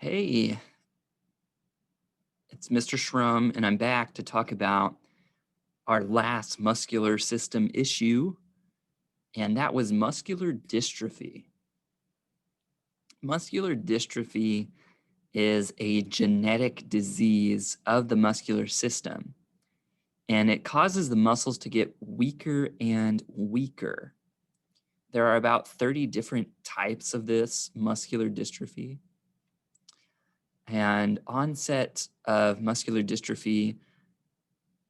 Hey, it's Mr. Shrum, and I'm back to talk about our last muscular system issue, and that was muscular dystrophy. Muscular dystrophy is a genetic disease of the muscular system, and it causes the muscles to get weaker and weaker. There are about 30 different types of this muscular dystrophy, and onset of muscular dystrophy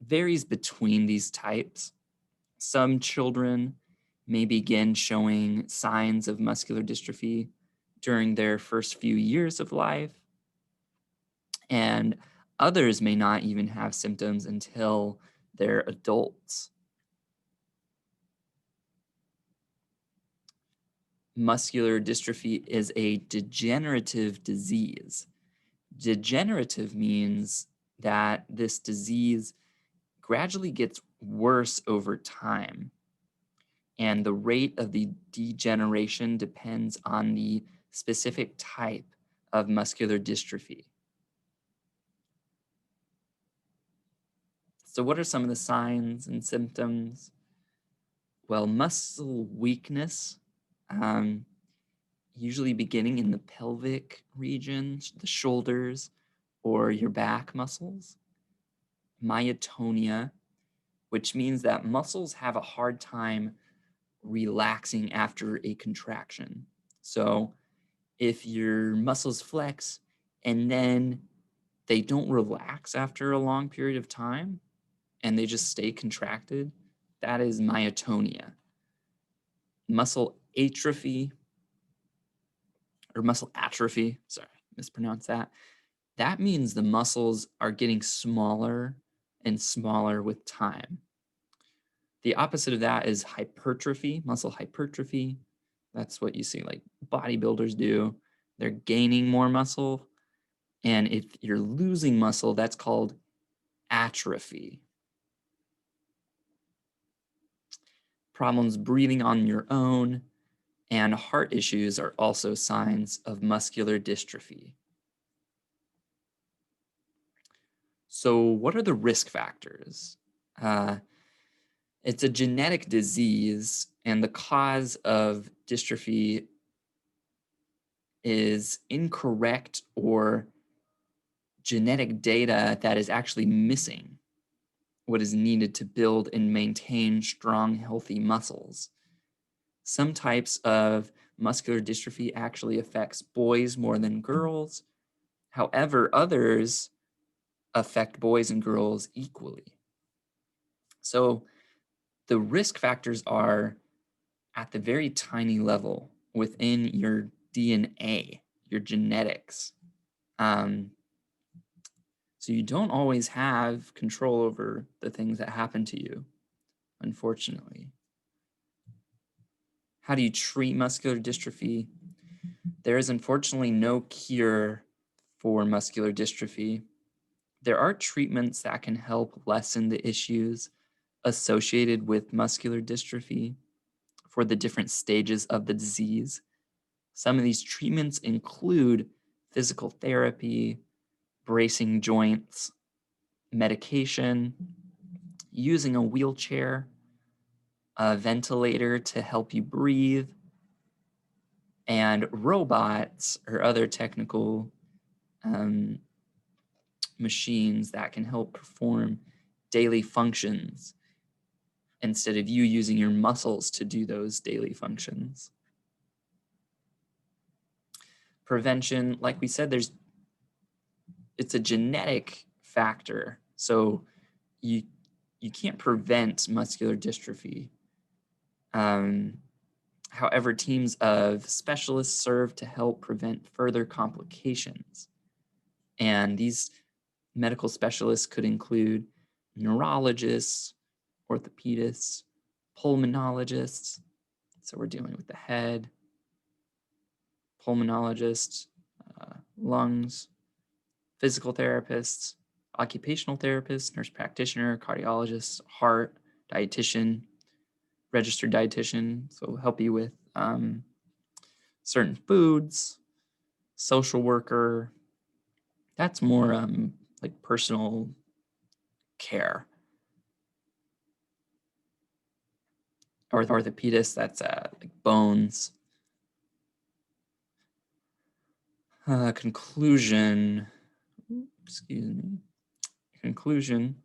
varies between these types. Some children may begin showing signs of muscular dystrophy during their first few years of life, and others may not even have symptoms until they're adults. Muscular dystrophy is a degenerative disease. Degenerative means that this disease gradually gets worse over time, and the rate of the degeneration depends on the specific type of muscular dystrophy. So, what are some of the signs and symptoms? Well, muscle weakness, um, usually beginning in the pelvic region, the shoulders, or your back muscles. Myotonia, which means that muscles have a hard time relaxing after a contraction. So, if your muscles flex and then they don't relax after a long period of time and they just stay contracted, that is myotonia. Muscle atrophy or muscle atrophy, sorry, mispronounced that. That means the muscles are getting smaller and smaller with time. The opposite of that is hypertrophy, muscle hypertrophy. That's what you see like bodybuilders do. They're gaining more muscle. And if you're losing muscle, that's called atrophy. Problems breathing on your own and heart issues are also signs of muscular dystrophy. So, what are the risk factors? Uh, it's a genetic disease, and the cause of dystrophy is incorrect or genetic data that is actually missing what is needed to build and maintain strong, healthy muscles. Some types of muscular dystrophy actually affects boys more than girls. However, others affect boys and girls equally. So the risk factors are at the very tiny level within your DNA, your genetics. Um, so you don't always have control over the things that happen to you, unfortunately. How do you treat muscular dystrophy? There is unfortunately no cure for muscular dystrophy. There are treatments that can help lessen the issues associated with muscular dystrophy for the different stages of the disease. Some of these treatments include physical therapy, bracing joints, medication, using a wheelchair, a ventilator to help you breathe, and robots or other technical um, machines that can help perform daily functions instead of you using your muscles to do those daily functions. Prevention, like we said, it's a genetic factor. So you you can't prevent muscular dystrophy. Um, However, teams of specialists serve to help prevent further complications. And these medical specialists could include neurologists, orthopedists, pulmonologists. So we're dealing with the head, pulmonologists, lungs, physical therapists, occupational therapists, nurse practitioner, cardiologist, heart, dietitian, registered dietitian. So help you with certain foods, social worker, That's more like personal care. Orthopedist, that's like bones. Conclusion. Excuse me. Conclusion.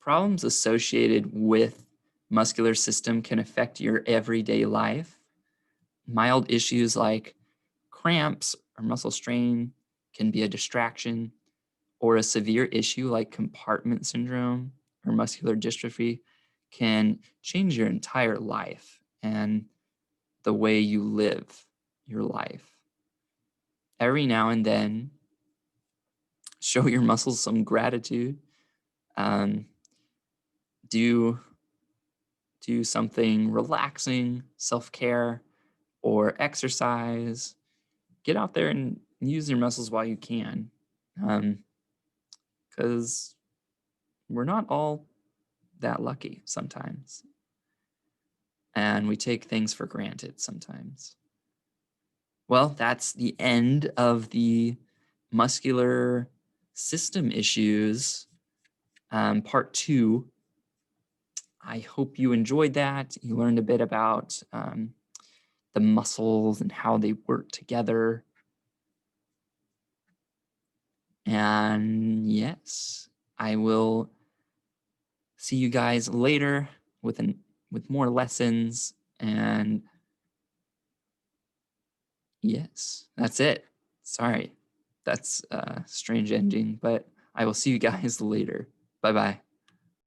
Problems associated with muscular system can affect your everyday life. Mild issues like cramps or muscle strain can be a distraction, or a severe issue like compartment syndrome or muscular dystrophy can change your entire life and the way you live your life. Every now and then, show your muscles some gratitude. Um, do something relaxing, self-care, or exercise. Get out there and use your muscles while you can, because we're not all that lucky sometimes, and we take things for granted sometimes. Well, that's the end of the muscular system issues, part 2. I hope you enjoyed that. You learned a bit about the muscles and how they work together. And yes, I will see you guys later with more lessons. And yes, that's it. Sorry, that's a strange ending, but I will see you guys later. Bye bye.